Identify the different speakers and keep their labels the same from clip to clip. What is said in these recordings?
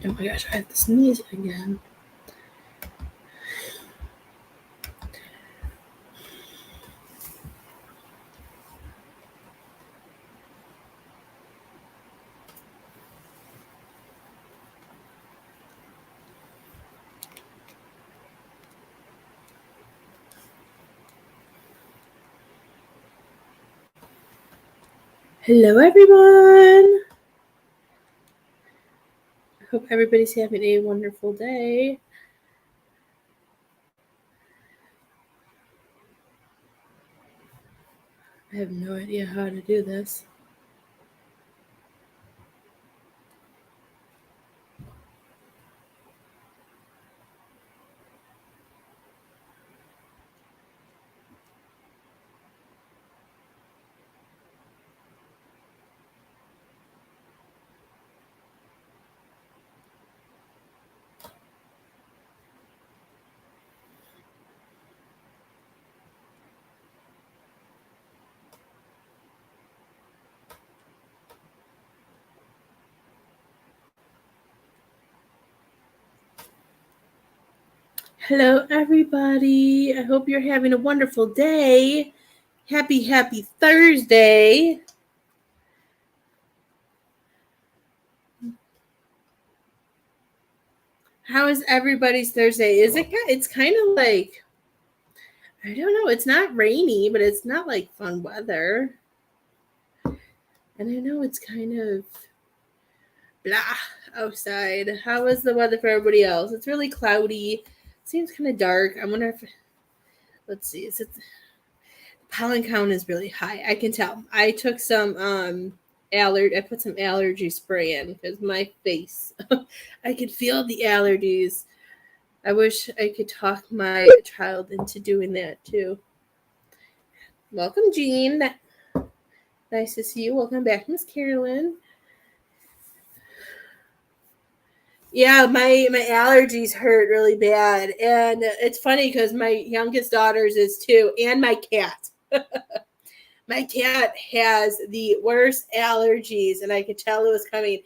Speaker 1: Oh my gosh, I have to sneeze again. Hello, everyone. I hope everybody's having a wonderful day. I have no idea how to do this. Hello, everybody. I hope you're having a wonderful day. Happy Thursday. How is everybody's Thursday? It's kind of like, I don't know, it's not rainy, but it's not like fun weather. And I know it's kind of blah outside. How is the weather for everybody else? It's really cloudy. Seems kind of dark. I wonder if, let's see, is it, the pollen count is really high. I can tell. I took some I put some allergy spray in because my face, I could feel the allergies. I wish I could talk my child into doing that too. Welcome, Jean. Nice to see you. Welcome back, Miss Carolyn. Yeah, my allergies hurt really bad, and it's funny because my youngest daughter's is too, and my cat. My cat has the worst allergies, and I could tell it was coming.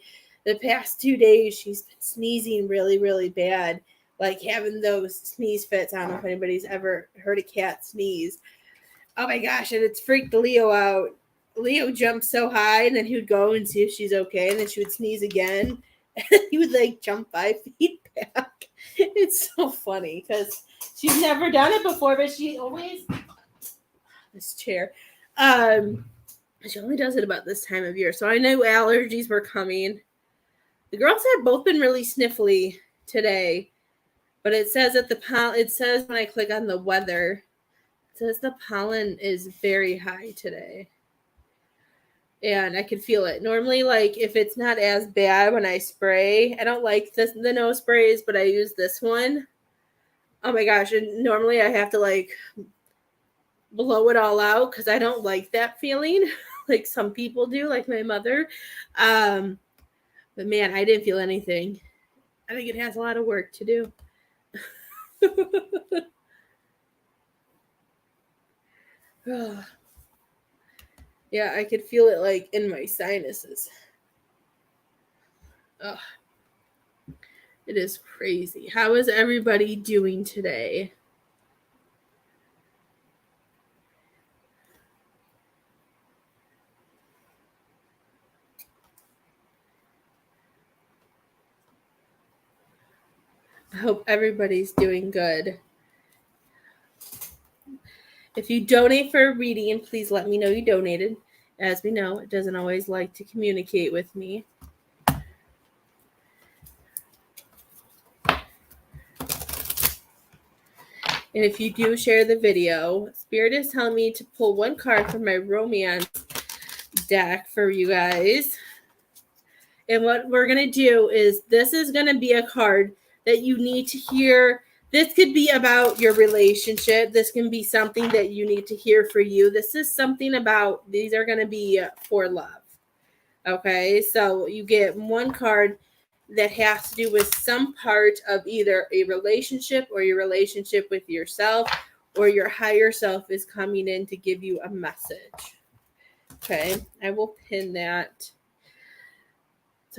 Speaker 1: The past 2 days, she's been sneezing really bad, like having those sneeze fits. I don't know if anybody's ever heard a cat sneeze. Oh my gosh, and it's freaked Leo out. Leo jumped so high, and then he would go and see if she's okay, and then she would sneeze again, and he would like jump 5 feet back. It's so funny because she's never done it before, but she always this chair. She only does it about this time of year, so I knew allergies were coming. The girls have both been really sniffly today, but it says that it says when I click on the weather, it says the pollen is very high today. And I can feel it. Normally, like if it's not as bad when I spray, I don't like the nose sprays, but I use this one. Oh my gosh! And normally I have to like blow it all out because I don't like that feeling, like some people do, like my mother. But man, I didn't feel anything. I think it has a lot of work to do. Yeah, I could feel it like in my sinuses. Ugh. It is crazy. How is everybody doing today? I hope everybody's doing good. If you donate for a reading, please let me know you donated. As we know, it doesn't always like to communicate with me. And if you do share the video, Spirit is telling me to pull one card from my romance deck for you guys. And what we're going to do is this is going to be a card that you need to hear. This could be about your relationship. This can be something that you need to hear for you. This is something about, these are going to be for love. Okay, so you get one card that has to do with some part of either a relationship or your relationship with yourself, or your higher self is coming in to give you a message. Okay, I will pin that.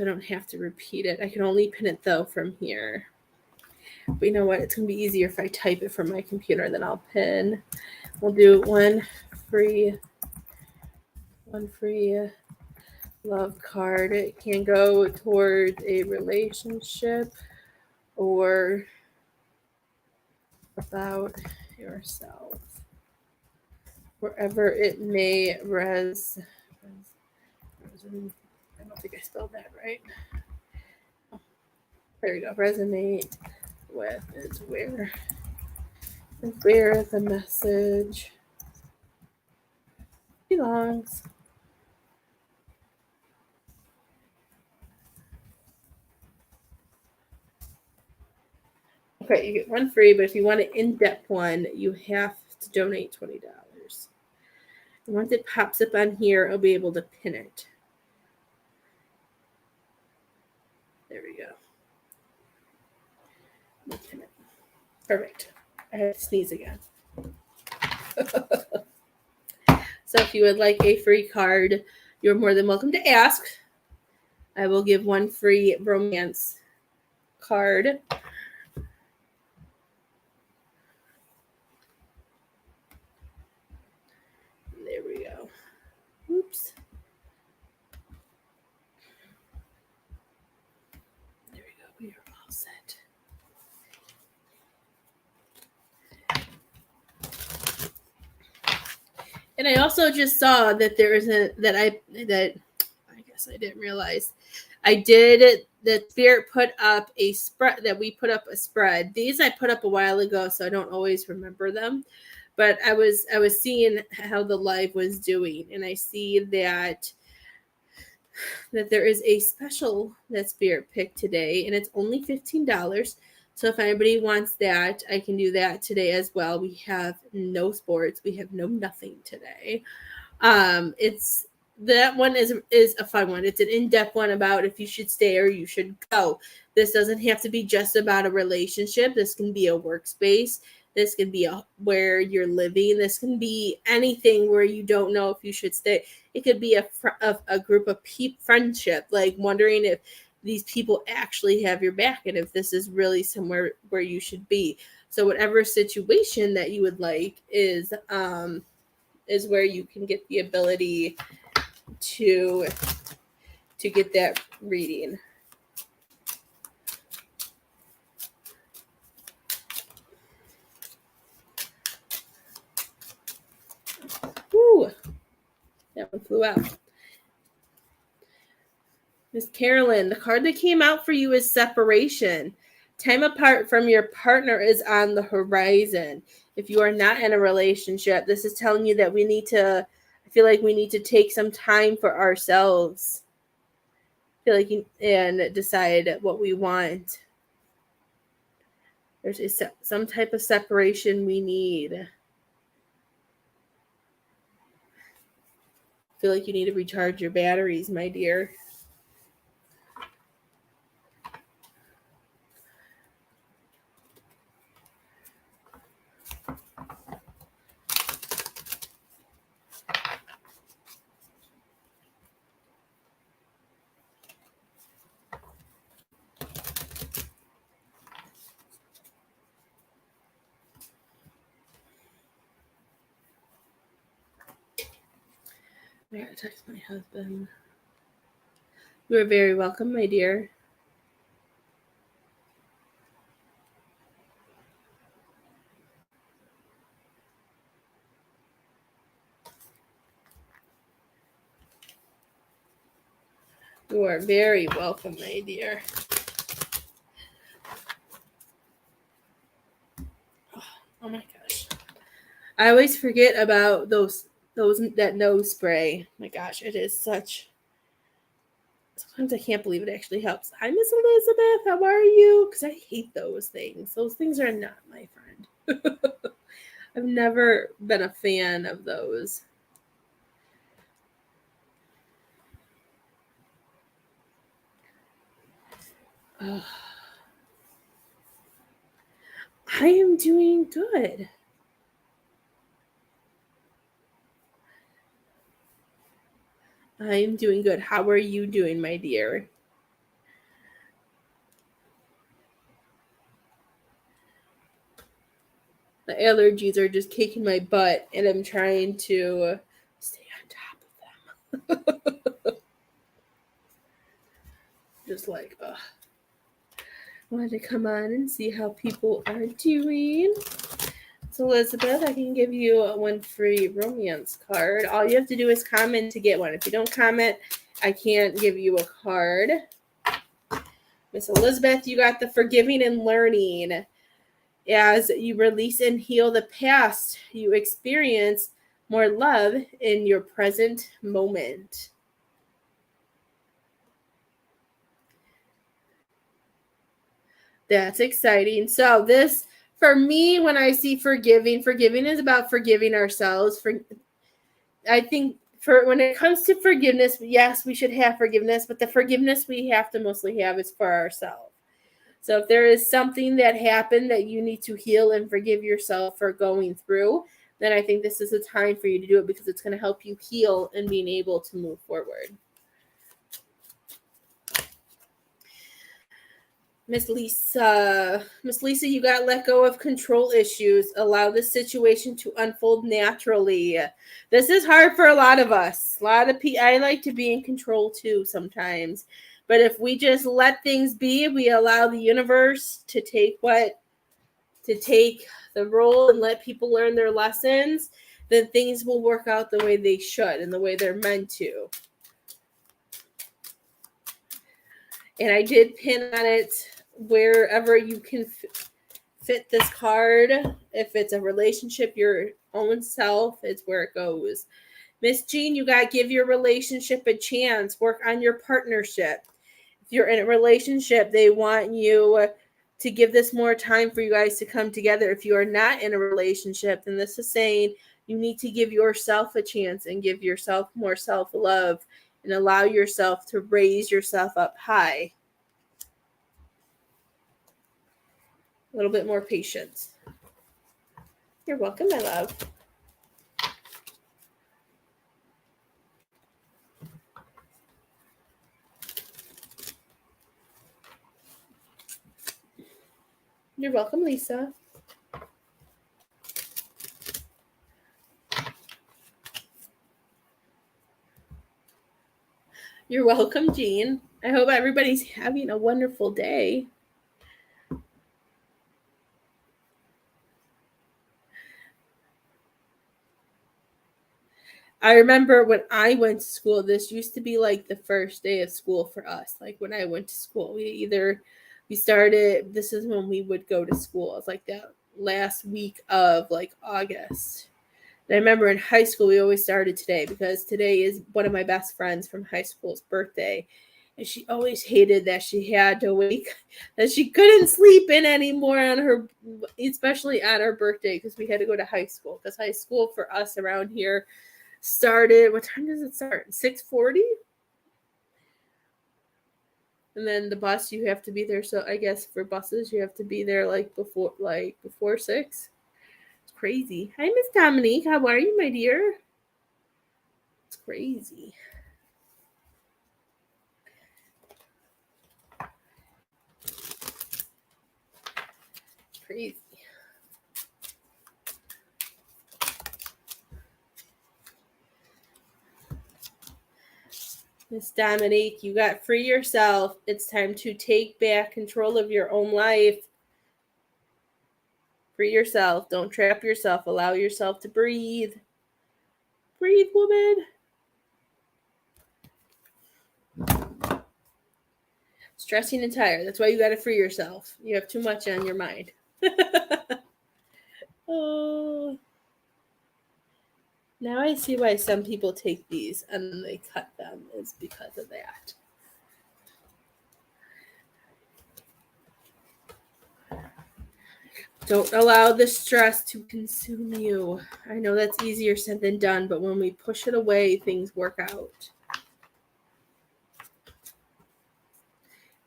Speaker 1: so I don't have to repeat it. I can only pin it though from here. But you know what? It's going to be easier if I type it from my computer, then I'll pin. We'll do one free love card. It can go towards a relationship or about yourself, wherever it may resonate. I don't think I spelled that right. There we go. Resonate with is where the message belongs. Okay, you get one free, but if you want an in-depth one, you have to donate $20. And once it pops up on here, I'll be able to pin it. There we go. We'll pin it. Perfect. I have to sneeze again. So if you would like a free card, you're more than welcome to ask. I will give one free romance card. There we go. Oops. There we go. We are all set. And I also just saw that there is I guess I didn't realize. The Spirit put up a spread, that we put up a spread. These I put up a while ago, so I don't always remember them. But I was seeing how the live was doing, and I see that there is a special that Spirit picked today, and it's only $15. So if anybody wants that, I can do that today as well. We have no sports. We have no nothing today. It's that one is a fun one. It's an in-depth one about if you should stay or you should go. This doesn't have to be just about a relationship. This can be a workspace. This can be where you're living. This can be anything where you don't know if you should stay. It could be a group of friendship, like wondering if these people actually have your back and if this is really somewhere where you should be. So whatever situation that you would like is where you can get the ability to get that reading. Woo! That one flew out. Miss Carolyn, the card that came out for you is separation. Time apart from your partner is on the horizon. If you are not in a relationship, this is telling you that I feel like we need to take some time for ourselves. I feel like and decide what we want. There's some type of separation we need. I feel like you need to recharge your batteries, my dear. I gotta text my husband. You are very welcome, my dear. You are very welcome, my dear. Oh my gosh. I always forget about that nose spray. My gosh, it is such. Sometimes I can't believe it actually helps. Hi, Miss Elizabeth. How are you? Because I hate those things. Those things are not my friend. I've never been a fan of those. I am doing good. I am doing good. How are you doing, my dear? allergies are just kicking my butt, and I'm trying to stay on top of them. Just like, wanted to come on and see how people are doing. So Elizabeth, I can give you one free romance card. All you have to do is comment to get one. If you don't comment, I can't give you a card. Miss Elizabeth, you got the forgiving and learning. As you release and heal the past, you experience more love in your present moment. That's exciting. So this, for me, when I see forgiving is about forgiving ourselves. I think for when it comes to forgiveness, yes, we should have forgiveness, but the forgiveness we have to mostly have is for ourselves. So if there is something that happened that you need to heal and forgive yourself for going through, then I think this is a time for you to do it, because it's going to help you heal and being able to move forward. Miss Lisa, you got let go of control issues. Allow the situation to unfold naturally. This is hard for a lot of us. I like to be in control too sometimes. But if we just let things be, we allow the universe to take the role and let people learn their lessons, then things will work out the way they should and the way they're meant to. And I did pin on it wherever you can fit this card. If it's a relationship, your own self, it's where it goes. Miss Jean, you got to give your relationship a chance. Work on your partnership. If you're in a relationship, they want you to give this more time for you guys to come together. If you are not in a relationship, then this is saying you need to give yourself a chance and give yourself more self-love and allow yourself to raise yourself up high. A little bit more patience. You're welcome, my love. You're welcome, Lisa. You're welcome, Jean. I hope everybody's having a wonderful day. I remember when I went to school, this used to be like the first day of school for us. Like when I went to school, this is when we would go to school. It's like that last week of like August. And I remember in high school, we always started today because today is one of my best friends from high school's birthday. And she always hated that she had to that she couldn't sleep in anymore especially on her birthday, because we had to go to high school. Because high school for us around here started, what time does it start? 6:40? And then the bus, you have to be there. So I guess for buses, you have to be there before 6. It's crazy. Hi, Miss Dominique. How are you, my dear? It's crazy. Crazy. Miss Dominique, you got free yourself. It's time to take back control of your own life. Free yourself. Don't trap yourself. Allow yourself to breathe. Breathe, woman. Stressing and tired. That's why you got to free yourself. You have too much on your mind. Oh. Now I see why some people take these and then they cut them. It's because of that. Don't allow the stress to consume you. I know that's easier said than done, but when we push it away, things work out.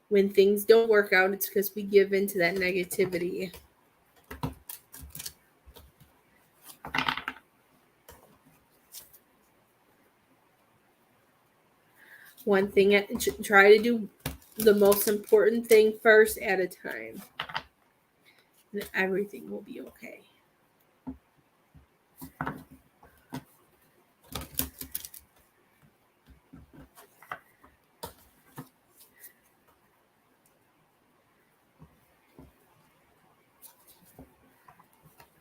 Speaker 1: When things don't work out, it's because we give into that negativity. One thing, try to do the most important thing first at a time. And everything will be okay.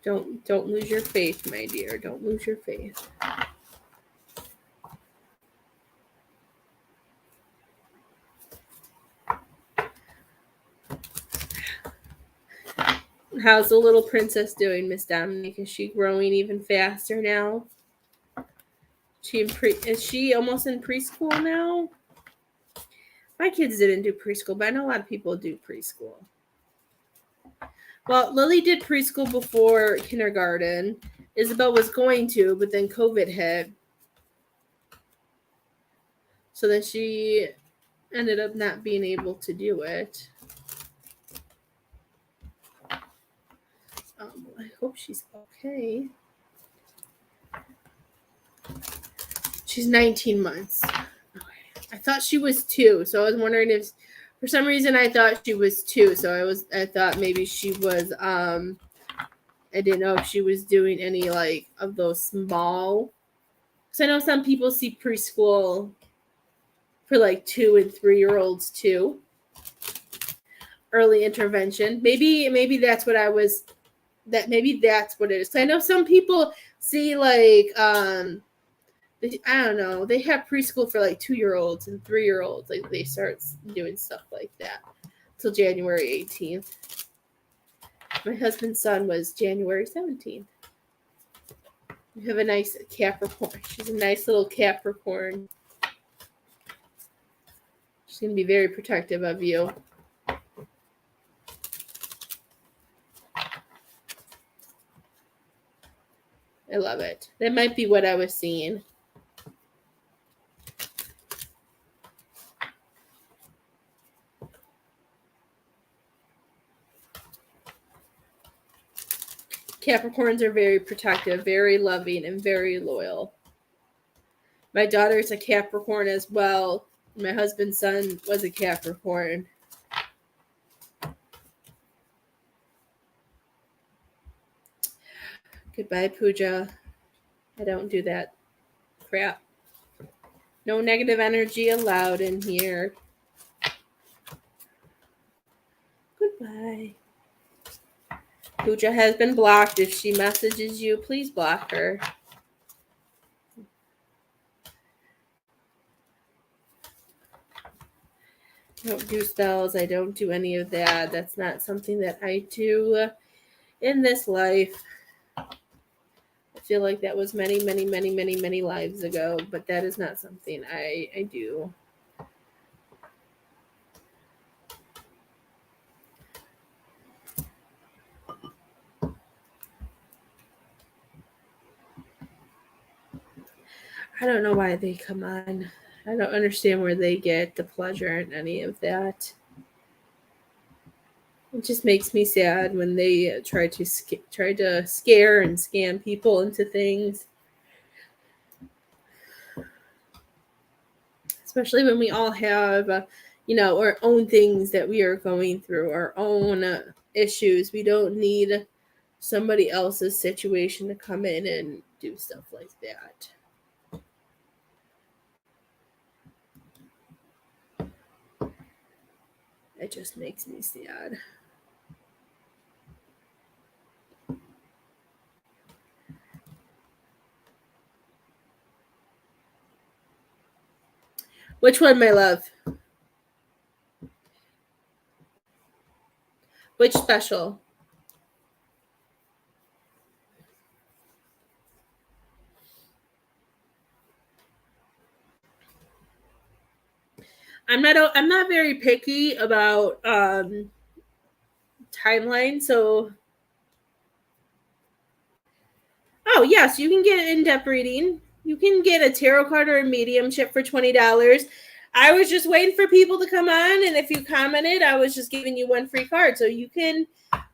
Speaker 1: Don't lose your faith, my dear. Don't lose your faith. How's the little princess doing, Miss Dominique? Is she growing even faster now? Is she almost in preschool now? My kids didn't do preschool, but I know a lot of people do preschool. Well, Lily did preschool before kindergarten. Isabel was going to, but then COVID hit. So then she ended up not being able to do it. I hope she's okay. She's 19 months. I thought she was 2, so I was wondering if, for some reason, I thought she was 2. So I thought maybe she was. I didn't know if she was doing any like of those small. Because I know some people see preschool for like 2 and 3-year-olds too. Early intervention. Maybe that's what I was. Maybe that's what it is. I know some people see like I don't know. They have preschool for like 2-year-olds and 3-year-olds. Like they start doing stuff like that till January 18th. My husband's son was January 17th. We have a nice Capricorn. She's a nice little Capricorn. She's going to be very protective of you. I love it. That might be what I was seeing. Capricorns are very protective, very loving, and very loyal. My daughter's a Capricorn as well. My husband's son was a Capricorn. Goodbye, Pooja. I don't do that crap. No negative energy allowed in here. Goodbye. Pooja has been blocked. If she messages you, please block her. I don't do spells. I don't do any of that. That's not something that I do in this life. I feel like that was many lives ago, but that is not something I do. I don't know why they come on. I don't understand where they get the pleasure in any of that. It just makes me sad when they try to scare and scam people into things. Especially when we all have, our own things that we are going through, our own issues. We don't need somebody else's situation to come in and do stuff like that. It just makes me sad. Which one, my love? Which special? I'm not very picky about timeline, so oh yes, you can get an in-depth reading. You can get a tarot card or a mediumship for $20. I was just waiting for people to come on, and if you commented, I was just giving you one free card. So you can,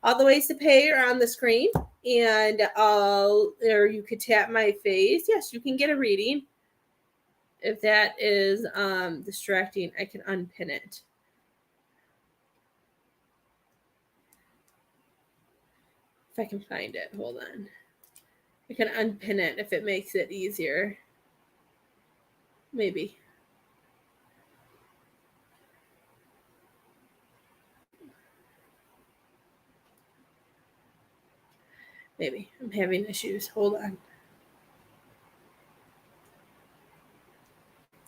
Speaker 1: all the ways to pay are on the screen, and or you could tap my face. Yes, you can get a reading. If that is distracting, I can unpin it. If I can find it, hold on. I can unpin it if it makes it easier. Maybe. Maybe I'm having issues. Hold on.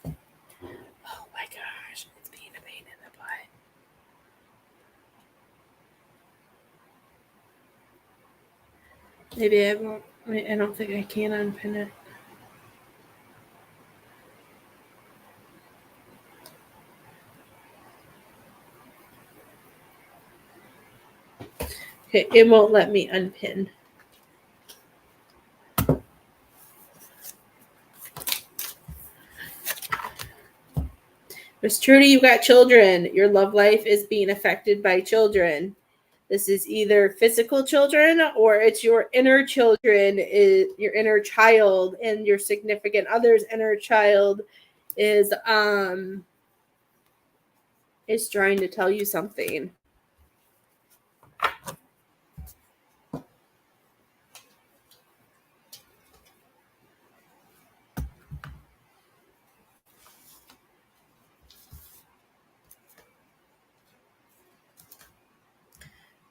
Speaker 1: Oh my gosh, it's being a pain in the butt. Maybe I won't. I don't think I can unpin it. Okay, it won't let me unpin. Miss Trudy, you got children. Your love life is being affected by children. This is either physical children or it's your inner children, your inner child, and your significant other's inner child is trying to tell you something.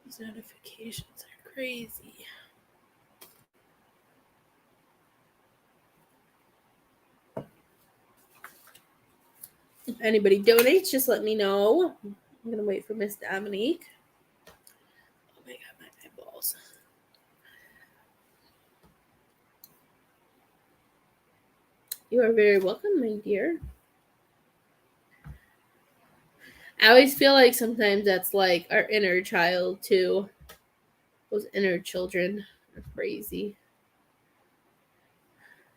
Speaker 1: These notifications are crazy. If anybody donates, just let me know. I'm gonna wait for Miss Dominique. Oh my god, my eyeballs. You are very welcome, my dear. I always feel like sometimes that's like our inner child too. Those inner children are crazy.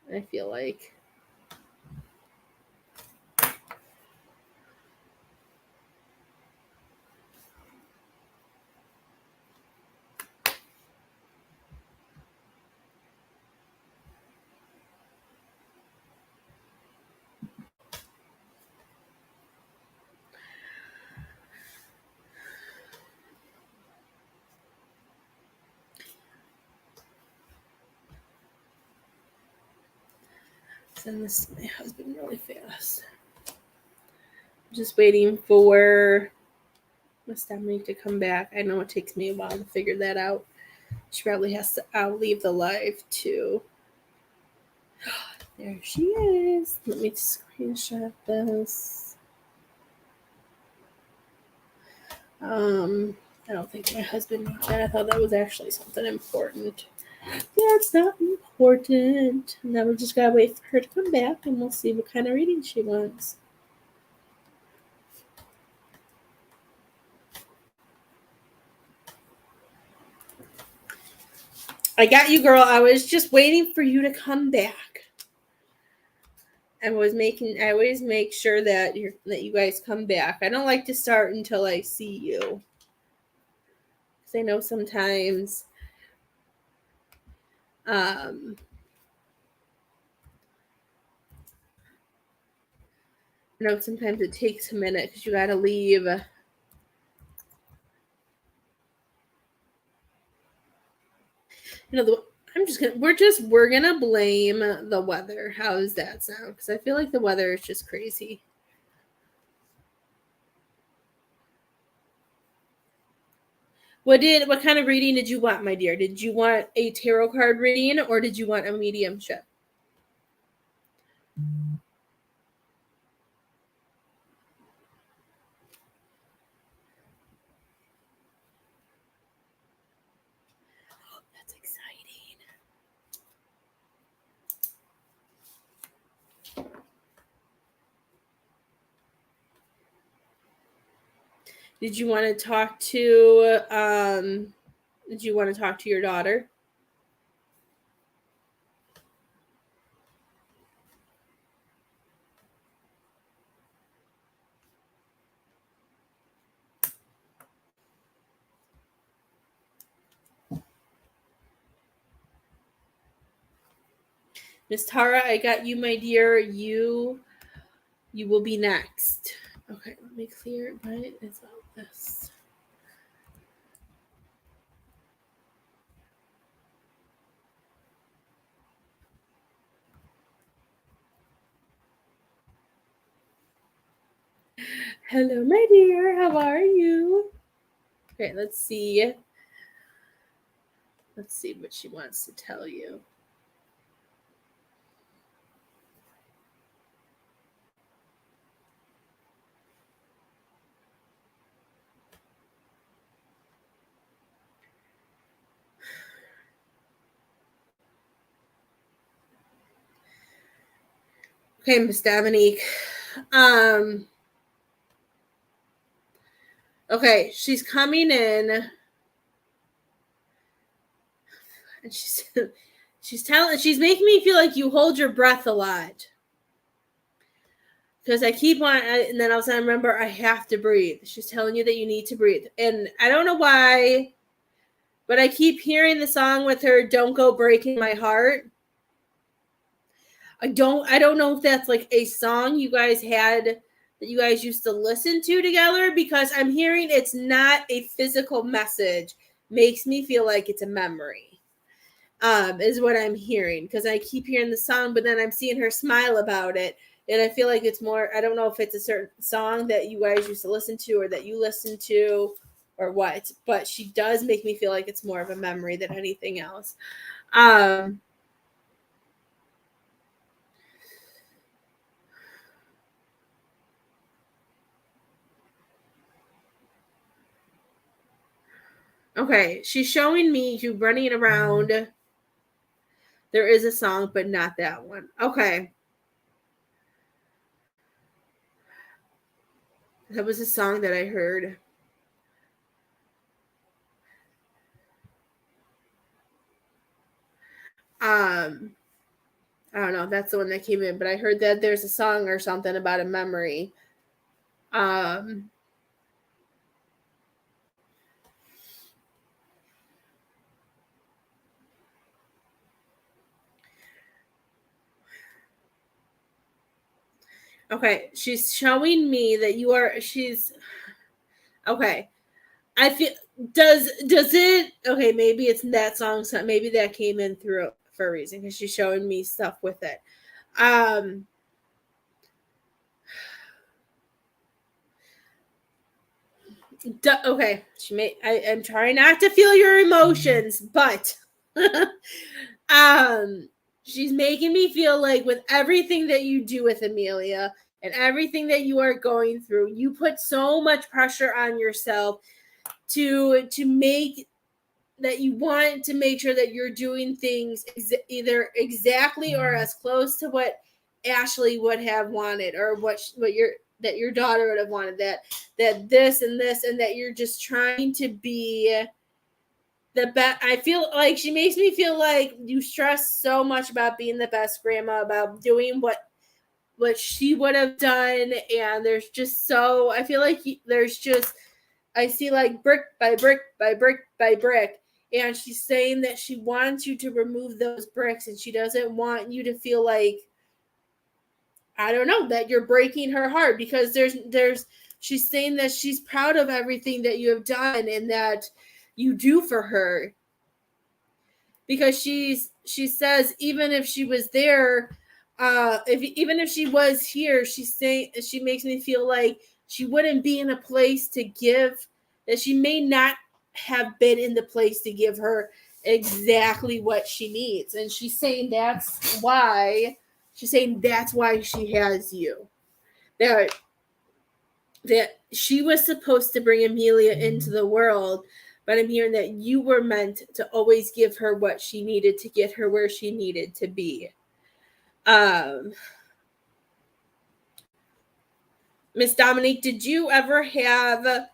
Speaker 1: I feel like. Send this to my husband really fast. I'm just waiting for Miss Dominique to come back. I know it takes me a while to figure that out. She probably has to leave the live too. There she is. Let me screenshot this. I don't think my husband knew that. I thought that was actually something important. Yeah, it's not important. Now we just gotta wait for her to come back and we'll see what kind of reading she wants. I got you, girl. I was just waiting for you to come back. I always make sure that you guys come back. I don't like to start until I see you. Because I know sometimes sometimes it takes a minute because you gotta leave. We're gonna blame the weather. How does that sound? Because I feel like the weather is just crazy. What kind of reading did you want, my dear? Did you want a tarot card reading or did you want a mediumship? That's exciting. Did you want to talk to your daughter? Miss Tara, I got you, my dear. You will be next. Okay, let me clear it. Right? It's all this. Hello, my dear. How are you? Okay, let's see. Let's see what she wants to tell you. Okay, Miss Dominique. Okay, she's coming in, and she's making me feel like you hold your breath a lot. Because I keep on, and then all of a sudden I remember I have to breathe. She's telling you that you need to breathe. And I don't know why, but I keep hearing the song with her, Don't Go Breaking My Heart. I don't know if that's like a song you guys had that you guys used to listen to together, because I'm hearing it's not a physical message. Makes me feel like it's a memory. Is what I'm hearing, because I keep hearing the song, but then I'm seeing her smile about it. And I feel like it's more, I don't know if it's a certain song that you guys used to listen to or that you listen to or what, but she does make me feel like it's more of a memory than anything else. Okay, she's showing me you running around. There is a song, but not that one. Okay. That was a song that I heard. I don't know. That's the one that came in, but I heard that there's a song or something about a memory. Okay, she's showing me that she's okay. I feel does it okay, maybe it's that song, so maybe that came in through for a reason, because she's showing me stuff with it. Okay, I'm trying not to feel your emotions, but she's making me feel like with everything that you do with Amelia and everything that you are going through, you put so much pressure on yourself to make that you want to make sure that you're doing things either exactly or as close to what Ashley would have wanted, or what your daughter would have wanted, that this and this, and that you're just trying to be the best. I feel like she makes me feel like you stress so much about being the best grandma, about doing what she would have done, and there's just so I feel like there's just I see like brick by brick by brick by brick. And she's saying that she wants you to remove those bricks, and she doesn't want you to feel like, I don't know, that you're breaking her heart, because she's saying that she's proud of everything that you have done and that you do for her. Because she says even if she was there, even if she was here, she's saying she makes me feel like she wouldn't be in a place to give, that she may not have been in the place to give her exactly what she needs. And she's saying that's why she has you. That she was supposed to bring Amelia into the world, but I'm hearing that you were meant to always give her what she needed to get her where she needed to be. Miss Dominique, did you ever have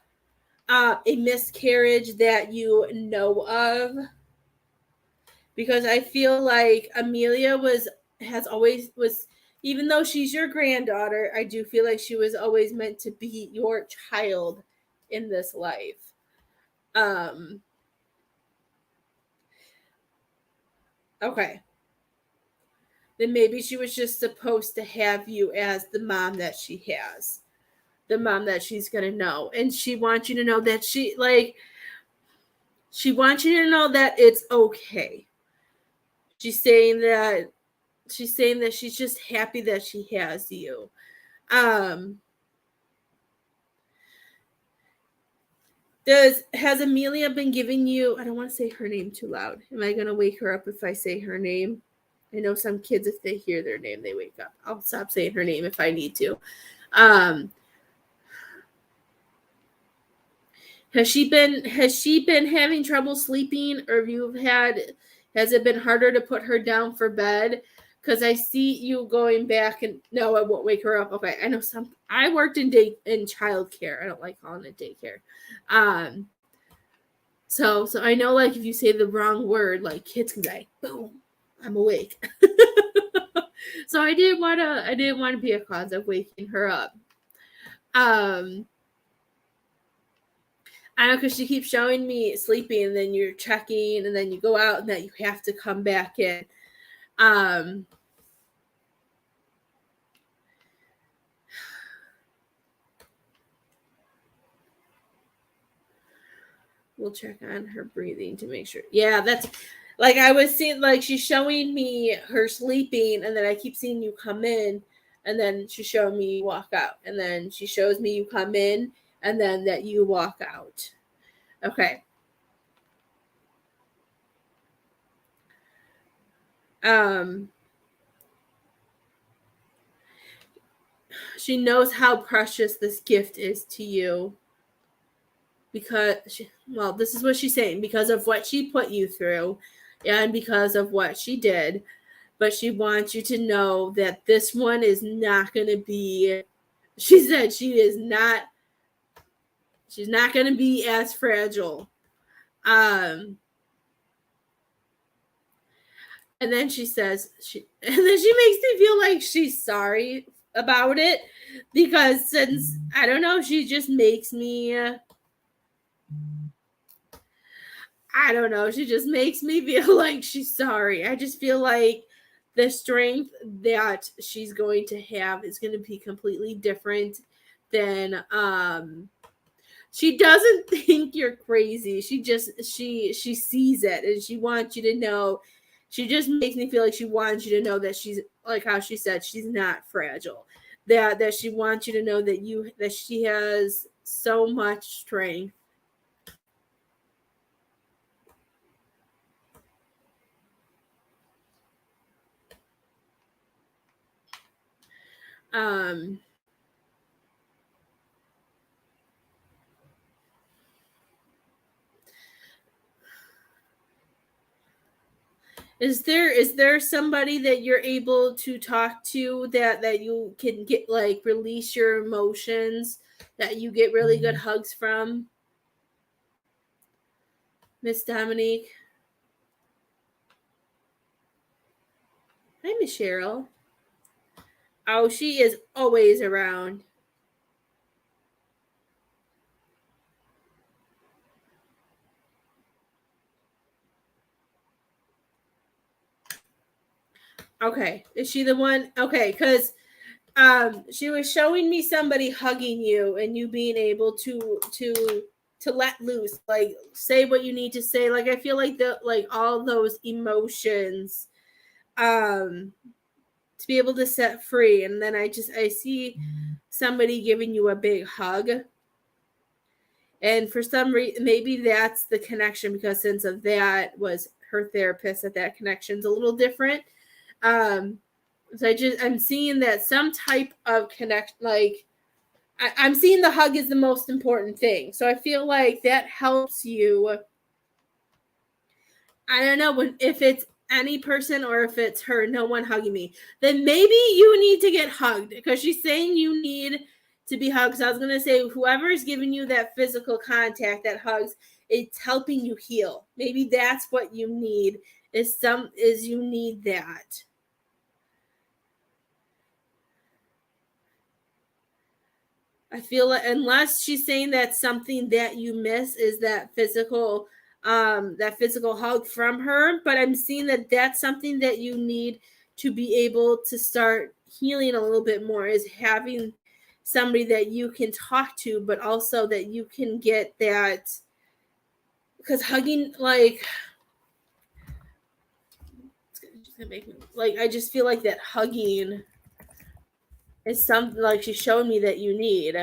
Speaker 1: a miscarriage that you know of? Because I feel like Amelia has always was, even though she's your granddaughter, I do feel like she was always meant to be your child in this life. Okay. Then maybe she was just supposed to have you as the mom that she has. The mom that she's going to know. And she wants you to know that she wants you to know that it's okay. She's saying that she's just happy that she has you. Has Amelia been giving you, I don't want to say her name too loud. Am I going to wake her up if I say her name? I know some kids, if they hear their name, they wake up. I'll stop saying her name if I need to. Has she been having trouble sleeping, or has it been harder to put her down for bed? Because I see you going back and no, I won't wake her up. Okay, I know I worked in childcare. I don't like calling it daycare. So I know, like, if you say the wrong word, like, kids can say, boom, I'm awake. So I didn't want to be a cause of waking her up. I know, because she keeps showing me sleeping, and then you're checking, and then you go out, and that you have to come back in. We'll check on her breathing to make sure. Yeah, that's like I was seeing, like, she's showing me her sleeping, and then I keep seeing you come in, and then she's showing me you walk out, and then she shows me you come in, and then that you walk out. Okay. She knows how precious this gift is to you, because this is what she's saying, because of what she put you through and because of what she did. But she wants you to know that this one is not going to be, she said she's not going to be as fragile. And then she says, and then she makes me feel like she's sorry about it, because since, I don't know, she just makes me, I don't know, she just makes me feel like she's sorry. I just feel like the strength that she's going to have is going to be completely different than, she doesn't think you're crazy. She sees it, and she wants you to know. She just makes me feel like she wants you to know that she's, like how she said, she's not fragile. That she wants you to know that she has so much strength. Is there somebody that you're able to talk to that you can get, like, release your emotions, that you get really good hugs from? Miss Dominique. Hi, Miss Cheryl. Oh, she is always around. Okay, is she the one? Okay, because she was showing me somebody hugging you and you being able to let loose, like, say what you need to say. Like, I feel like all those emotions, to be able to set free. And then I see somebody giving you a big hug, and for some reason, maybe that's the connection, because since of that was her therapist, that connection's a little different. So I'm seeing that some type of connection, like, I'm seeing the hug is the most important thing. So I feel like that helps you. I don't know if it's any person or if it's her, no one hugging me, then maybe you need to get hugged, because she's saying you need to be hugged. So I was going to say, whoever is giving you that physical contact, that hugs, it's helping you heal. Maybe that's what you need, is you need that. I feel like, unless she's saying that something that you miss is that physical hug from her, but I'm seeing that that's something that you need to be able to start healing a little bit more, is having somebody that you can talk to, but also that you can get that, because hugging, like, it's gonna make me, like, I just feel like that hugging is something, like, she's showing me that you need.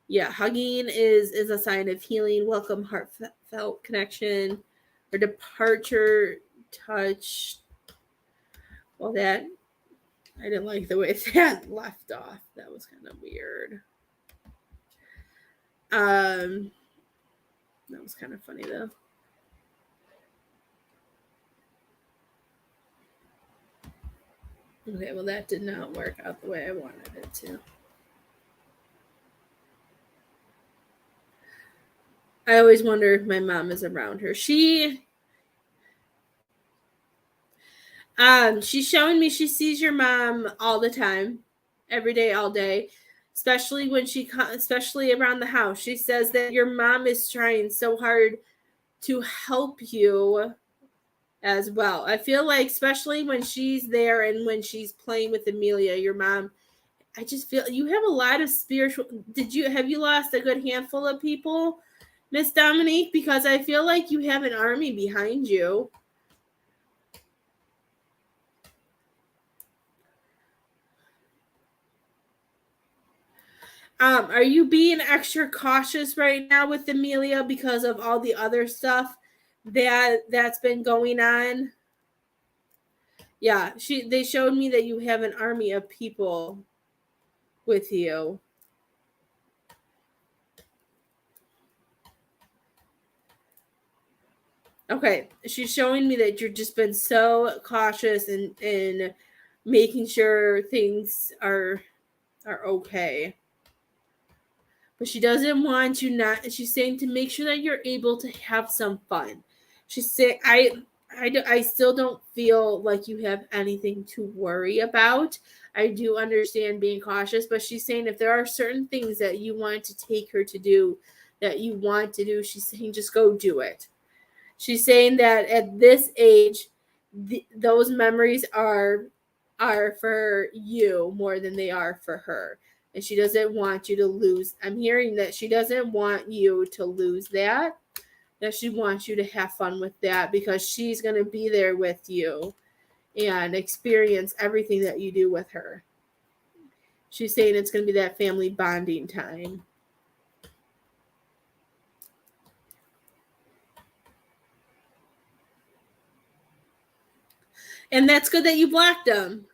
Speaker 1: Yeah, hugging is a sign of healing, welcome, heartfelt connection, or departure, touch. Well, that I didn't like the way that left off. That was kind of weird. That was kind of funny though. Okay, well that did not work out the way I wanted it to. I always wonder if my mom is around her. She's showing me she sees your mom all the time, every day, all day, especially when especially around the house. She says that your mom is trying so hard to help you as well. I feel like, especially when she's there and when she's playing with Amelia, your mom, I just feel you have a lot of spiritual. Have you lost a good handful of people, Miss Dominique? Because I feel like you have an army behind you. Are you being extra cautious right now with Amelia because of all the other stuff that's been going on? Yeah, they showed me that you have an army of people with you. Okay, she's showing me that you've just been so cautious and making sure things are okay. But she doesn't want you not. She's saying to make sure that you're able to have some fun. She's saying I still don't feel like you have anything to worry about. I do understand being cautious, but she's saying if there are certain things that you want to take her to do, that you want to do, she's saying just go do it. She's saying that at this age, those memories are for you more than they are for her. And she doesn't want you to lose. I'm hearing that she doesn't want you to lose that she wants you to have fun with that because she's going to be there with you and experience everything that you do with her. She's saying it's going to be that family bonding time. And that's good that you blocked them.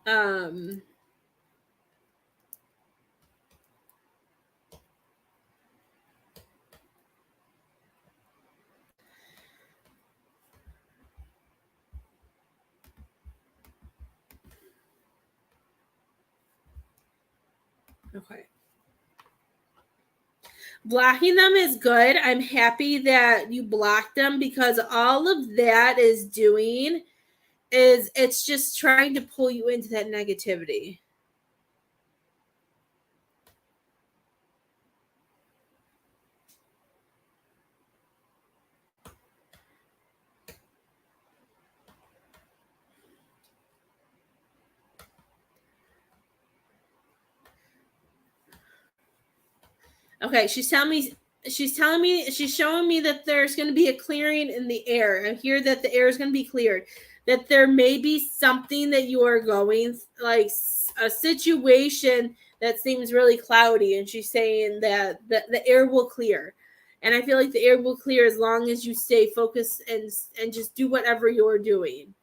Speaker 1: Um, okay. Blocking them is good. I'm happy that you blocked them because all of that is doing is it's just trying to pull you into that negativity. Okay, she's showing me that there's going to be a clearing in the air. I hear that the air is going to be cleared. That there may be something that you are going, like a situation that seems really cloudy, and she's saying that the air will clear. And I feel like the air will clear as long as you stay focused and just do whatever you're doing.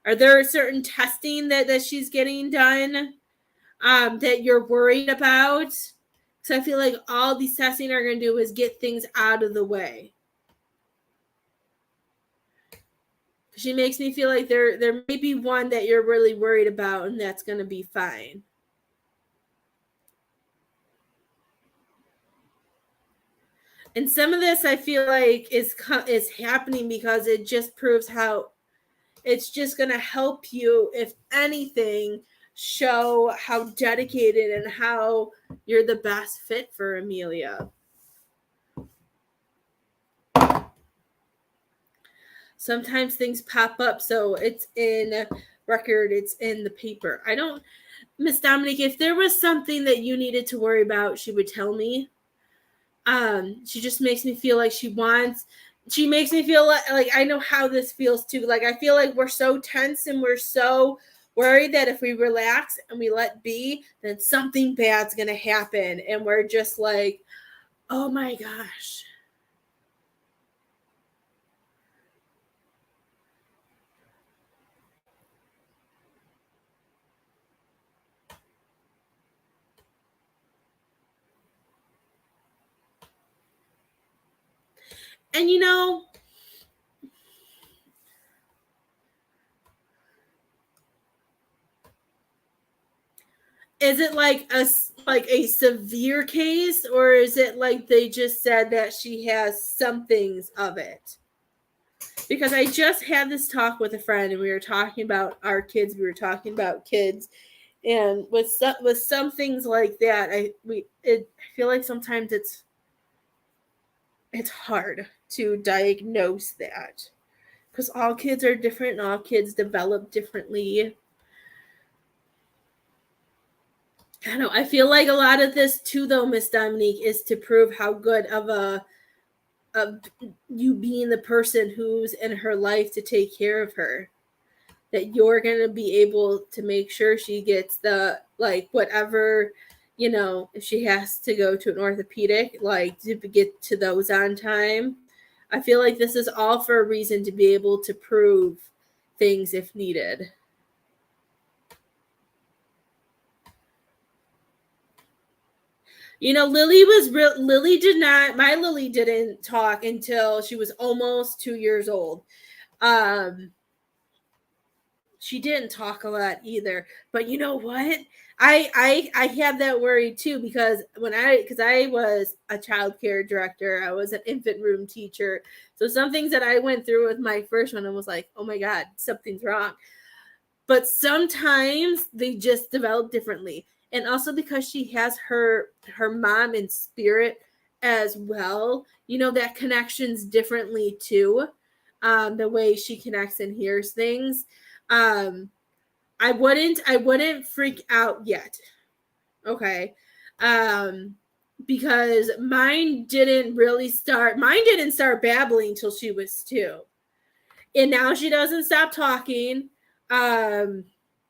Speaker 1: Are there certain testing that she's getting done that you're worried about? So I feel like all these testing are going to do is get things out of the way. She makes me feel like there may be one that you're really worried about, and that's going to be fine. And some of this I feel like is happening because it just proves how it's just going to help you, if anything, show how dedicated and how you're the best fit for Amelia. Sometimes things pop up, so it's in record, it's in the paper. Miss Dominique, if there was something that you needed to worry about, she would tell me. She just makes me feel like she makes me feel like I know how this feels too. Like I feel like we're so tense and we're so worried that if we relax and we let be, then something bad's going to happen. And we're just like, oh my gosh. And you know, is it like a severe case, or is it like they just said that she has some things of it? Because I just had this talk with a friend and we were talking about our kids, we were talking about kids, and with some things like that, I feel like sometimes it's hard to diagnose that because all kids are different and all kids develop differently. I know. I feel like a lot of this too, though, Miss Dominique, is to prove how good of you being the person who's in her life to take care of her. That you're gonna be able to make sure she gets the like whatever, if she has to go to an orthopedic, like to get to those on time. I feel like this is all for a reason to be able to prove things if needed. Lily did not, my Lily didn't talk until she was almost 2 years old. Um, she didn't talk a lot either. But you know what? I have that worry too because because I was a child care director, I was an infant room teacher. So some things that I went through with my first one, I was like, oh my God, something's wrong. But sometimes they just develop differently. And also because she has her mom in spirit as well, that connections differently too. The way she connects and hears things. Um, I wouldn't freak out yet. Okay. Um, because mine didn't start babbling till she was 2. And now she doesn't stop talking. Um,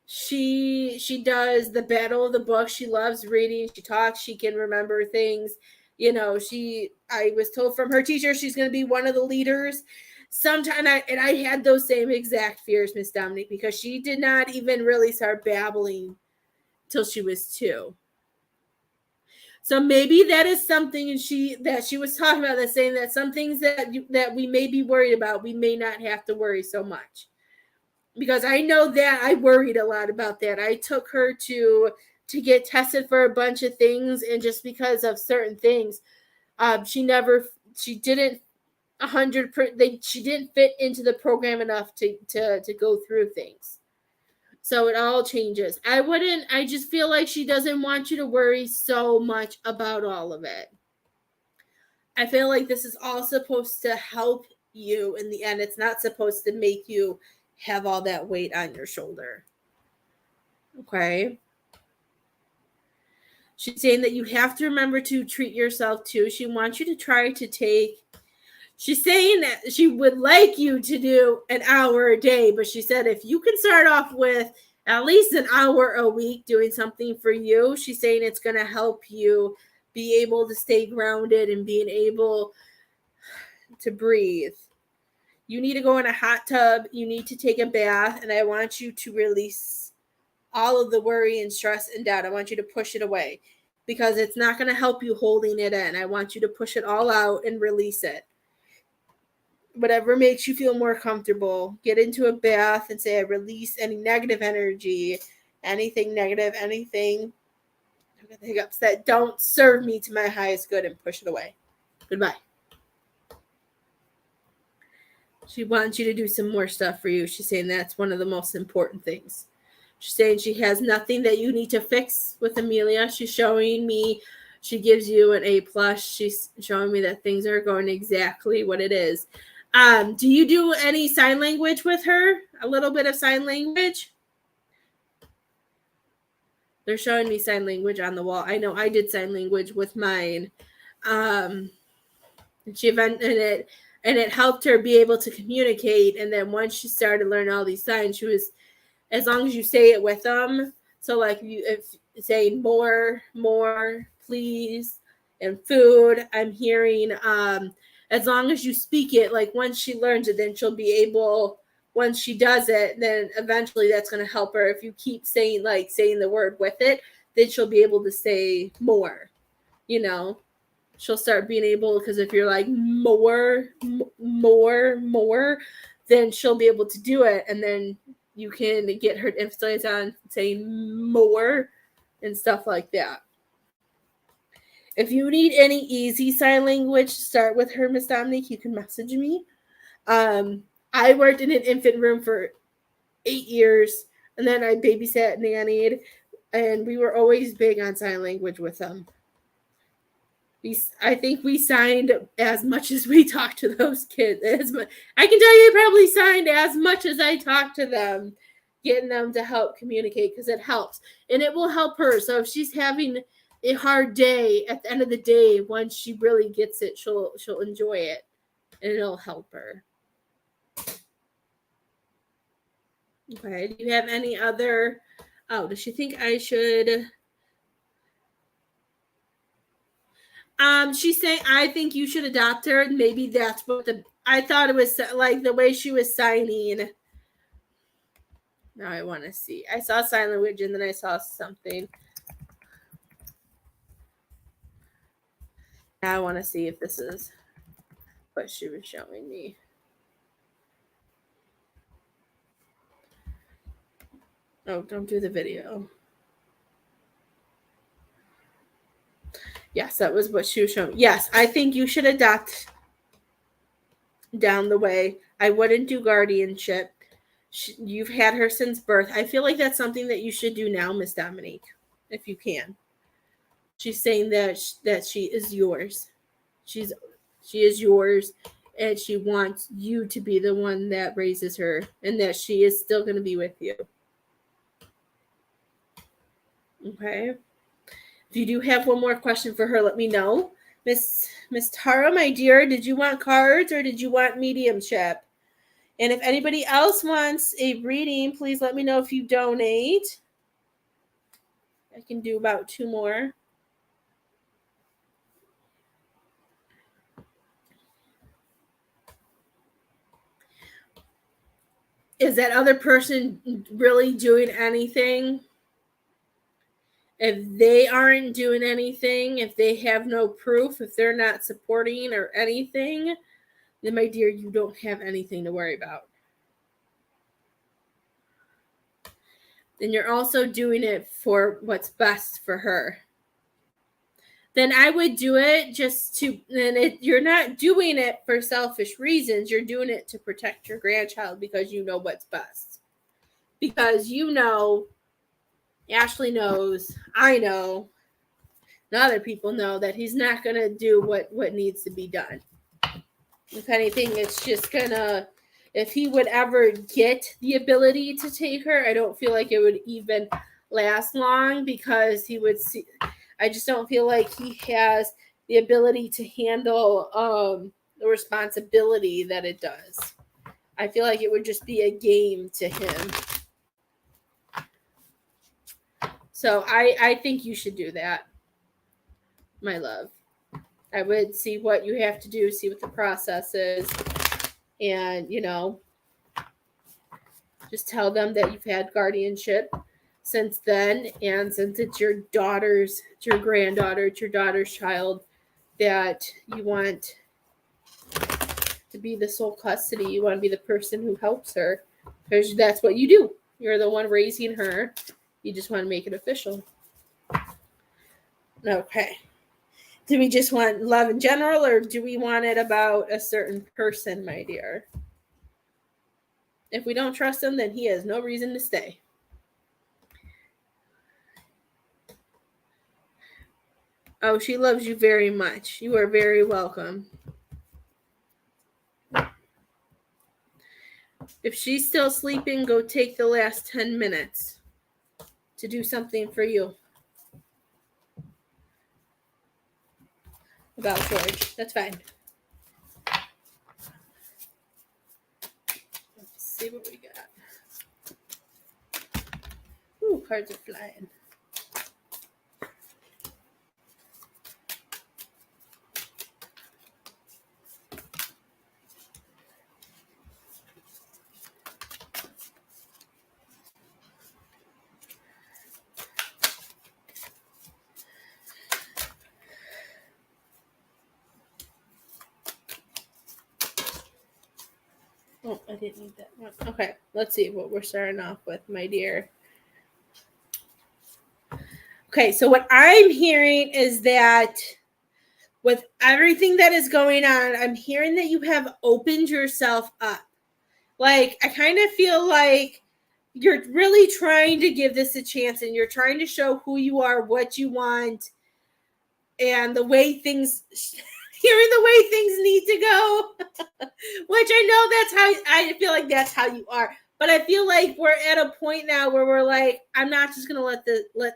Speaker 1: she does the battle of the book. She loves reading. She talks. She can remember things. I was told from her teacher she's going to be one of the leaders. Sometime I had those same exact fears, Miss Dominique, because she did not even really start babbling till she was 2. So maybe that is something that she was talking about, that saying that some things that we may be worried about, we may not have to worry so much. Because I know that I worried a lot about that. I took her to get tested for a bunch of things, and just because of certain things, she didn't 100. She didn't fit into the program enough to go through things. So it all changes. I just feel like she doesn't want you to worry so much about all of it. I feel like this is all supposed to help you in the end. It's not supposed to make you have all that weight on your shoulder. Okay? She's saying that you have to remember to treat yourself too. She wants you to try to take. She's saying that she would like you to do an hour a day, but she said if you can start off with at least an hour a week doing something for you, she's saying it's going to help you be able to stay grounded and being able to breathe. You need to go in a hot tub. You need to take a bath, and I want you to release all of the worry and stress and doubt. I want you to push it away because it's not going to help you holding it in. I want you to push it all out and release it. Whatever makes you feel more comfortable. Get into a bath and say, I release any negative energy, anything negative, anything hiccups that don't serve me to my highest good, and push it away. Goodbye. She wants you to do some more stuff for you. She's saying that's one of the most important things. She's saying she has nothing that you need to fix with Amelia. She's showing me she gives you an A+. She's showing me that things are going exactly what it is. Do you do any sign language with her? A little bit of sign language? They're showing me sign language on the wall. I know I did sign language with mine. And it helped her be able to communicate. And then once she started learning all these signs, she was, as long as you say it with them. So like if saying more, please, and food, I'm hearing, as long as you speak it, like once she learns it, then she'll be able, once she does it, then eventually that's going to help her. If you keep saying the word with it, then she'll be able to say more, she'll start being able, because if you're like more, then she'll be able to do it. And then you can get her to emphasize on saying more and stuff like that. If you need any easy sign language to start with her, Miss Dominique, you can message me. I worked in an infant room for 8 years, and then I babysat, nannied, and we were always big on sign language with them. I think we signed as much as we talked to those kids. I can tell you probably signed as much as I talked to them, getting them to help communicate, because it helps. And it will help her. So if she's having a hard day, at the end of the day, once she really gets it, she'll enjoy it, and it'll help her. Okay, do you have any other... Oh, does she think I should... She's saying, I think you should adopt her. Maybe that's what I thought it was like the way she was signing. Now I want to see. I saw sign language and then I saw something. Now I want to see if this is what she was showing me. Oh, don't do the video. Yes, that was what she was showing. Yes, I think you should adopt down the way. I wouldn't do guardianship. You've had her since birth. I feel like that's something that you should do now, Miss Dominique, if you can. She's saying that she is yours. She is yours, and she wants you to be the one that raises her, and that she is still going to be with you. Okay. If you do have one more question for her, let me know. Miss Tara, my dear, did you want cards or did you want mediumship? And if anybody else wants a reading, please let me know if you donate. I can do about 2 more. Is that other person really doing anything? If they aren't doing anything, if they have no proof, if they're not supporting or anything, then my dear, you don't have anything to worry about. Then you're also doing it for what's best for her. Then I would do it you're not doing it for selfish reasons. You're doing it to protect your grandchild because you know what's best. Because Ashley knows, I know, and other people know that he's not going to do what needs to be done. If anything, it's just going to, if he would ever get the ability to take her, I don't feel like it would even last long, because he would see, I just don't feel like he has the ability to handle the responsibility that it does. I feel like it would just be a game to him. So I think you should do that, my love. I would see what you have to do, see what the process is, and, just tell them that you've had guardianship since then, and since it's your granddaughter, it's your daughter's child, that you want to be the sole custody. You want to be the person who helps her, because that's what you do. You're the one raising her. You just want to make it official. Okay. Do we just want love in general, or do we want it about a certain person, my dear? If we don't trust him, then he has no reason to stay. Oh, she loves you very much. You are very welcome. If she's still sleeping, go take the last 10 minutes. to do something for you about George. That's fine. Let's see what we got. Ooh, cards are flying. Oh, I didn't need that one. Okay, let's see what we're starting off with, my dear. Okay, so what I'm hearing is that with everything that is going on, I'm hearing that you have opened yourself up. Like, I kind of feel like you're really trying to give this a chance, and you're trying to show who you are, what you want, and the way things hearing the way things need to go. Which I know that's how I feel like that's how you are. But I feel like we're at a point now where we're like, I'm not just gonna let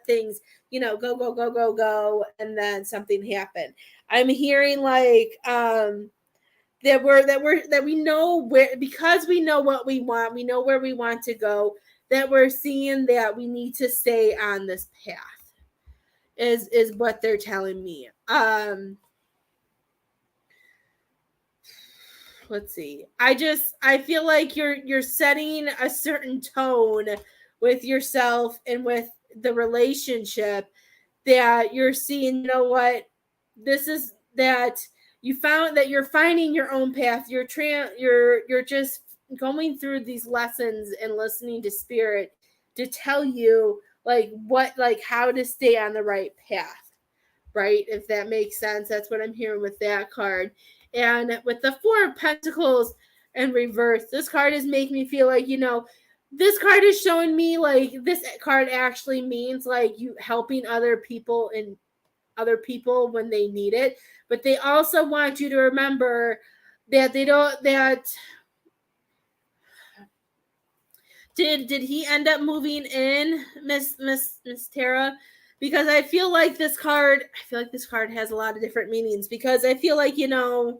Speaker 1: things, go, and then something happen. I'm hearing like that we know where, because we know what we want, we know where we want to go, that we're seeing that we need to stay on this path is what they're telling me. Let's see. I feel like you're setting a certain tone with yourself and with the relationship, that you're seeing, this is that you found that you're finding your own path. You're just going through these lessons and listening to spirit to tell you how to stay on the right path, right? If that makes sense. That's what I'm hearing with that card. And with the Four of Pentacles in reverse, this card is making me feel like, this card is showing me like this card actually means like you helping other people when they need it. But they also want you to remember that did he end up moving in, Miss Tara? Because I feel like this card has a lot of different meanings, because I feel like, because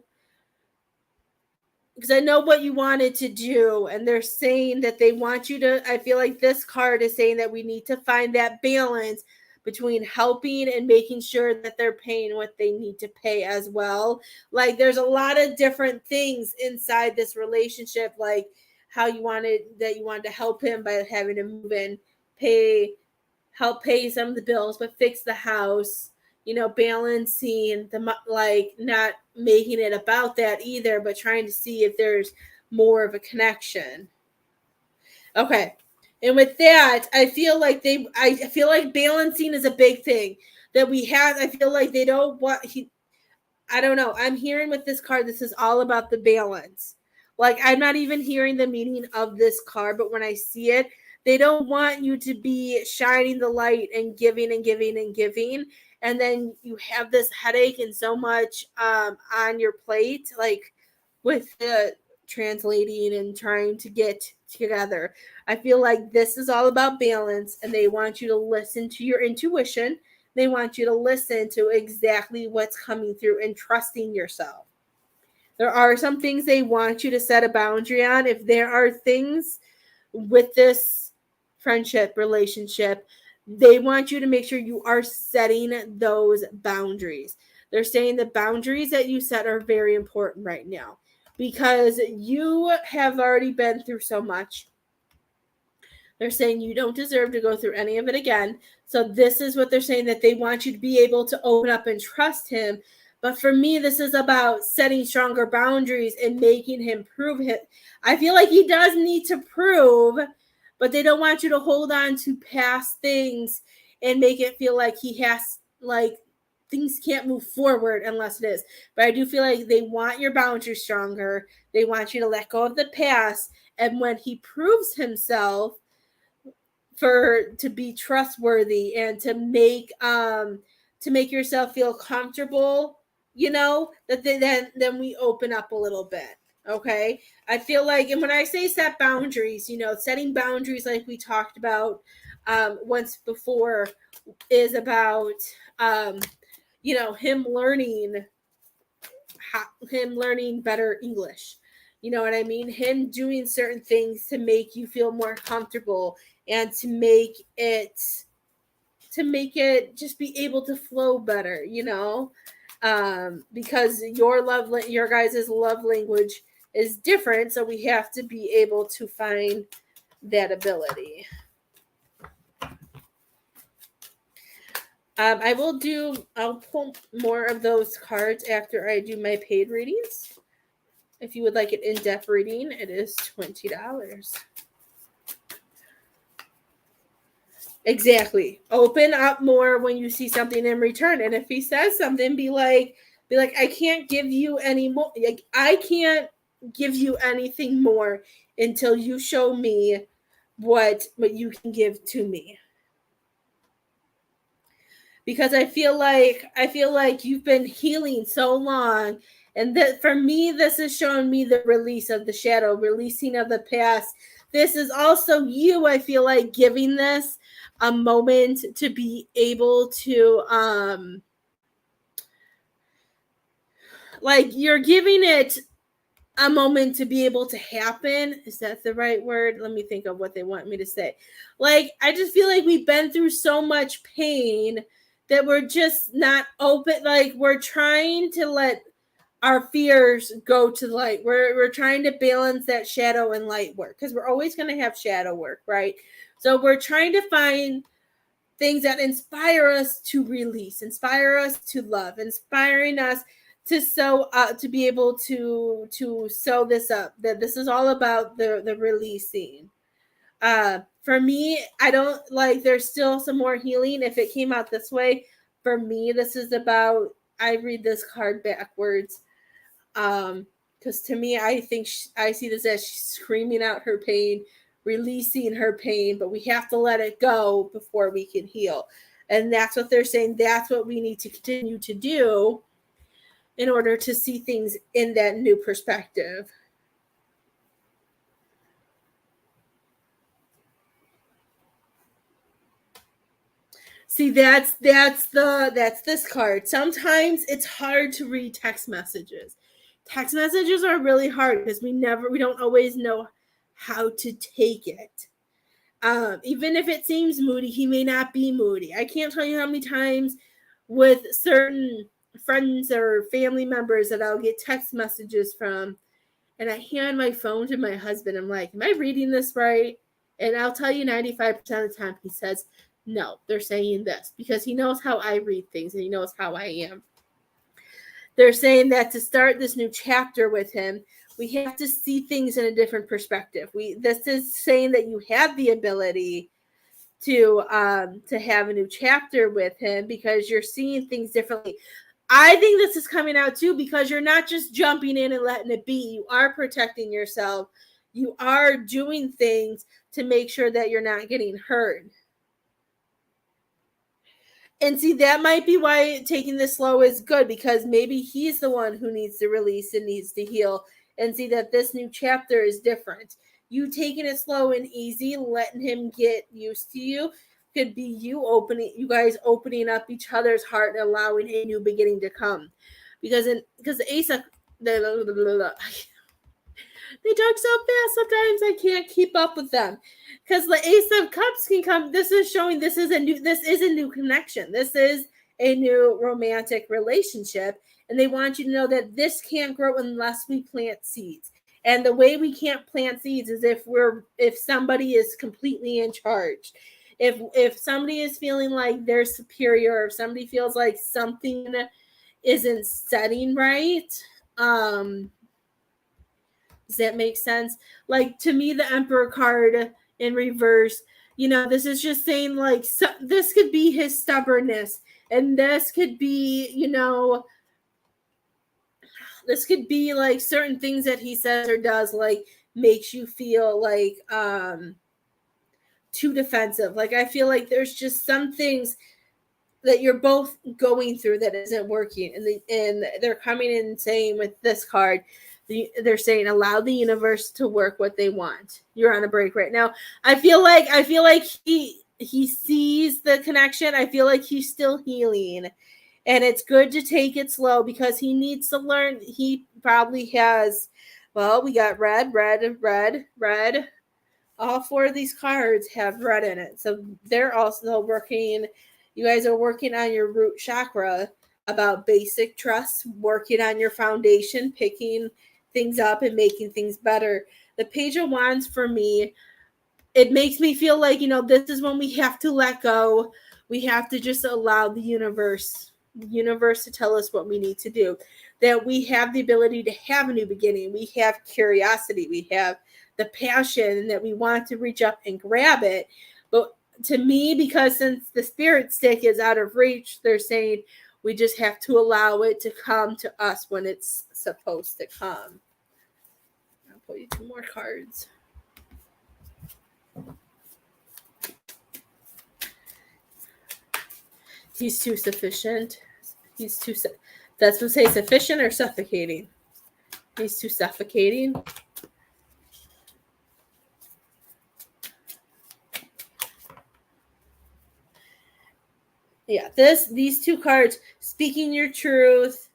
Speaker 1: I know what you wanted to do, and they're saying that they want you to, I feel like this card is saying that we need to find that balance between helping and making sure that they're paying what they need to pay as well. Like, there's a lot of different things inside this relationship, like how you wanted to help him by having him move in, help pay some of the bills, but fix the house, balancing the, like, not making it about that either, but trying to see if there's more of a connection. Okay. And with that, I feel like balancing is a big thing that we have. I feel like they don't want, I don't know. I'm hearing with this card, this is all about the balance. Like, I'm not even hearing the meaning of this card, but when I see it, they don't want you to be shining the light and giving and giving and giving. And then you have this headache and so much on your plate, like with the translating and trying to get together. I feel like this is all about balance, and they want you to listen to your intuition. They want you to listen to exactly what's coming through and trusting yourself. There are some things they want you to set a boundary on. If there are things with this friendship, relationship, they want you to make sure you are setting those boundaries. They're saying the boundaries that you set are very important right now, because you have already been through so much. They're saying you don't deserve to go through any of it again. So this is what they're saying, that they want you to be able to open up and trust him. But for me, this is about setting stronger boundaries and making him prove it. I feel like he does need to prove, but they don't want you to hold on to past things and make it feel like he has, like, things can't move forward unless it is. But I do feel like they want your boundaries stronger. They want you to let go of the past. And when he proves himself to be trustworthy and to make yourself feel comfortable, then we open up a little bit. Okay. I feel like, and when I say set boundaries, setting boundaries like we talked about once before is about, um, him learning, him learning better English. You know what I mean? Him doing certain things to make you feel more comfortable and to make it just be able to flow better, because your guys' love language is different, so we have to be able to find that ability. I'll pull more of those cards after I do my paid readings. If you would like an in-depth reading, it is $20. Exactly. Open up more when you see something in return. And if he says something, be like, I can't give you any more. Like, I can't give you anything more until you show me what you can give to me. Because I feel like you've been healing so long, and that for me, this is showing me the release of the shadow, releasing of the past. This is also you, I feel like, giving this a moment to be able to like, you're giving it a moment to be able to happen. Is that the right word? Let me think of what they want me to say. Like, I just feel like we've been through so much pain that we're just not open. Like, we're trying to let our fears go to light. We're trying to balance that shadow and light work, because we're always going to have shadow work, right? So we're trying to find things that inspire us to release, inspire us to love, inspiring us to be able to sew this up. That this is all about the releasing. For me, I don't like. There's still some more healing if it came out this way. For me, this is about. I read this card backwards. Because to me, I think I see this as she's screaming out her pain, releasing her pain, but we have to let it go before we can heal. And that's what they're saying. That's what we need to continue to do in order to see things in that new perspective. See, that's this card. Sometimes it's hard to read text messages. Text messages are really hard because we don't always know how to take it. Even if it seems moody, he may not be moody. I can't tell you how many times with certain friends or family members that I'll get text messages from, and I hand my phone to my husband. I'm like, am I reading this right? And I'll tell you 95% of the time he says, no, they're saying this, because he knows how I read things and he knows how I am. They're saying that to start this new chapter with him, we have to see things in a different perspective. This is saying that you have the ability to have a new chapter with him because you're seeing things differently. I think this is coming out too because you're not just jumping in and letting it be. You are protecting yourself. You are doing things to make sure that you're not getting hurt. And see, that might be why taking this slow is good, because maybe he's the one who needs to release and needs to heal, and see that this new chapter is different. You taking it slow and easy, letting him get used to you, could be you guys opening up each other's heart and allowing a new beginning to come. Because the Ace of they talk so fast sometimes I can't keep up with them. Because the Ace of Cups can come. This is showing this is a new connection. This is a new romantic relationship. And they want you to know that this can't grow unless we plant seeds. And the way we can't plant seeds is if somebody is completely in charge. If somebody is feeling like they're superior, if somebody feels like something isn't setting right, does that make sense? Like, to me, the Emperor card in reverse, this is just saying, like, this could be his stubbornness, and this could be, this could be like certain things that he says or does, like, makes you feel like too defensive. Like, I feel like there's just some things that you're both going through that isn't working, and they're coming in saying with this card They're saying allow the universe to work what they want. You're on a break right now. I feel like he sees the connection. I feel like he's still healing. And it's good to take it slow because he needs to learn. He probably has, well, we got red, red, red, red. All four of these cards have red in it. So they're also working, you guys are working on your root chakra about basic trust, working on your foundation, picking things up and making things better. The Page of Wands for me, it makes me feel like, this is when we have to let go. We have to just allow the universe to tell us what we need to do. That we have the ability to have a new beginning. We have curiosity. We have the passion that we want to reach up and grab it. But to me, because since the spirit stick is out of reach, they're saying we just have to allow it to come to us when it's supposed to come. I'll pull you 2 more cards. He's too sufficient. That's what say sufficient or suffocating. He's too suffocating. Yeah, these 2 cards, speaking your truth,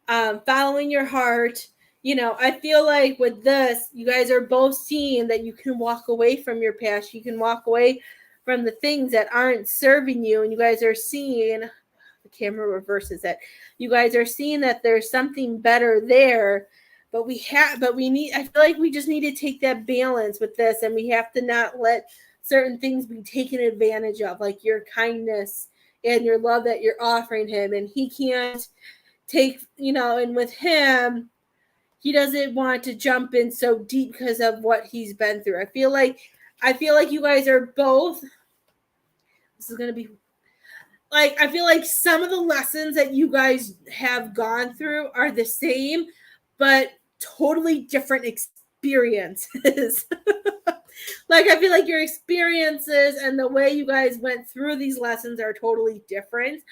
Speaker 1: following your heart. I feel like with this, you guys are both seeing that you can walk away from your past. You can walk away from the things that aren't serving you. And you guys are seeing, the camera reverses it. You guys are seeing that there's something better there. But I feel like we just need to take that balance with this. And we have to not let certain things be taken advantage of, like your kindness and your love that you're offering him. And he can't take, and with him, he doesn't want to jump in so deep because of what he's been through. I feel like you guys are both, this is going to be like, I feel like some of the lessons that you guys have gone through are the same, but totally different experiences. Like, I feel like your experiences and the way you guys went through these lessons are totally different.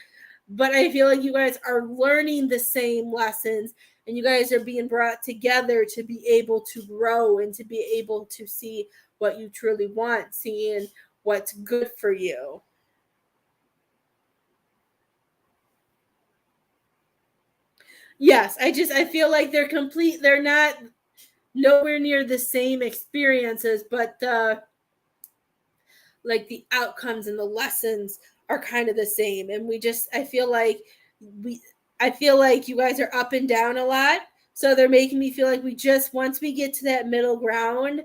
Speaker 1: But I feel like you guys are learning the same lessons and you guys are being brought together to be able to grow and to be able to see what you truly want, seeing what's good for you. Yes, I feel like they're not nowhere near the same experiences, but like the outcomes and the lessons are kind of the same. And I feel like you guys are up and down a lot. So they're making me feel like once we get to that middle ground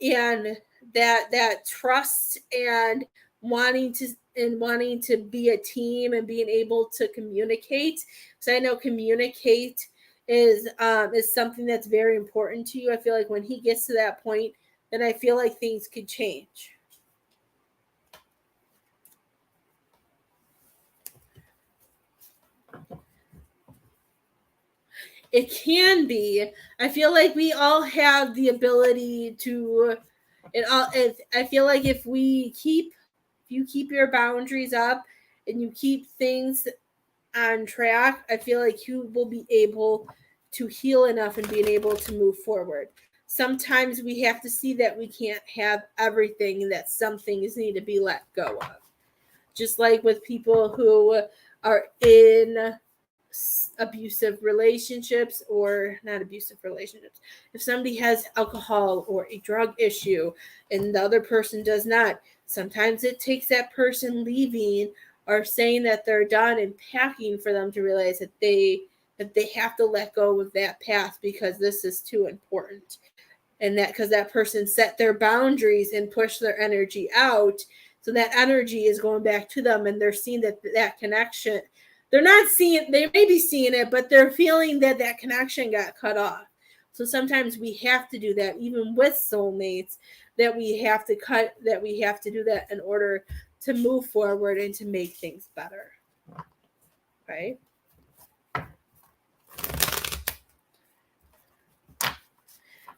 Speaker 1: and that trust and wanting to be a team and being able to communicate. Because I know communicate is something that's very important to you. I feel like when he gets to that point, then I feel like things could change. It can be. I feel like we all have the ability to. I feel like if you keep your boundaries up and you keep things on track, I feel like you will be able to heal enough and being able to move forward. Sometimes we have to see that we can't have everything and that some things need to be let go of. Just like with people who are in abusive relationships or not abusive relationships. If somebody has alcohol or a drug issue and the other person does not, sometimes it takes that person leaving or saying that they're done and packing for them to realize that they have to let go of that path because this is too important. And that because that person set their boundaries and pushed their energy out. So that energy is going back to them and they're seeing that connection. They may be seeing it, but they're feeling that connection got cut off. So sometimes we have to do that, even with soulmates, that we have to do that in order to move forward and to make things better. Right?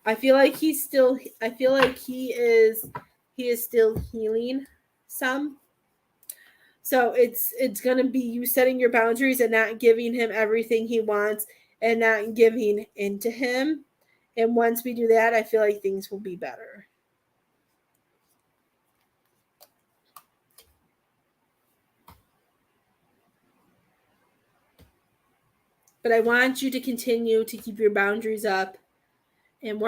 Speaker 1: I feel like he is still healing some. So it's going to be you setting your boundaries and not giving him everything he wants and not giving into him. And once we do that, I feel like things will be better. But I want you to continue to keep your boundaries up and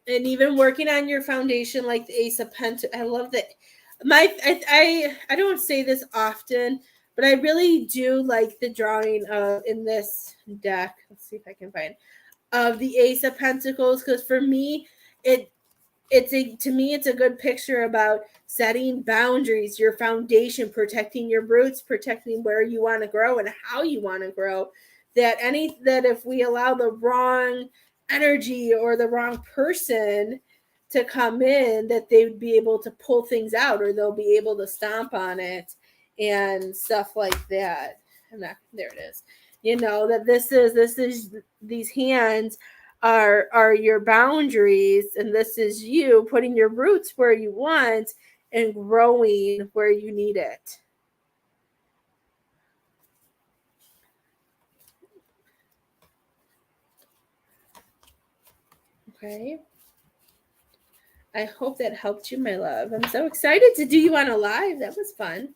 Speaker 1: even working on your foundation, like the Ace of Pentacles. I love that. I don't say this often, but I really do like the drawing of in this deck. Let's see if I can find of the Ace of Pentacles, because for me, it's a good picture about setting boundaries, your foundation, protecting your roots, protecting where you want to grow and how you want to grow. That if we allow the wrong energy or the wrong person to come in, that they would be able to pull things out, or they'll be able to stomp on it and stuff like that. And there it is. That this is these hands are your boundaries, and this is you putting your roots where you want and growing where you need it. Okay. I hope that helped you, my love. I'm so excited to do you on a live. That was fun.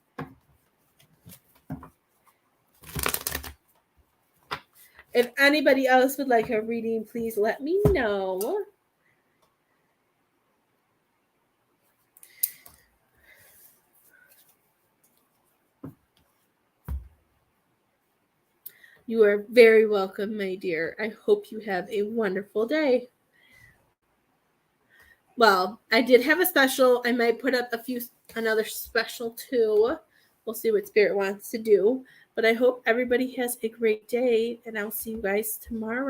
Speaker 1: If anybody else would like a reading, please let me know. You are very welcome, my dear. I hope you have a wonderful day. Well, I did have a special. I might put up another special too. We'll see what Spirit wants to do. But I hope everybody has a great day, and I'll see you guys tomorrow.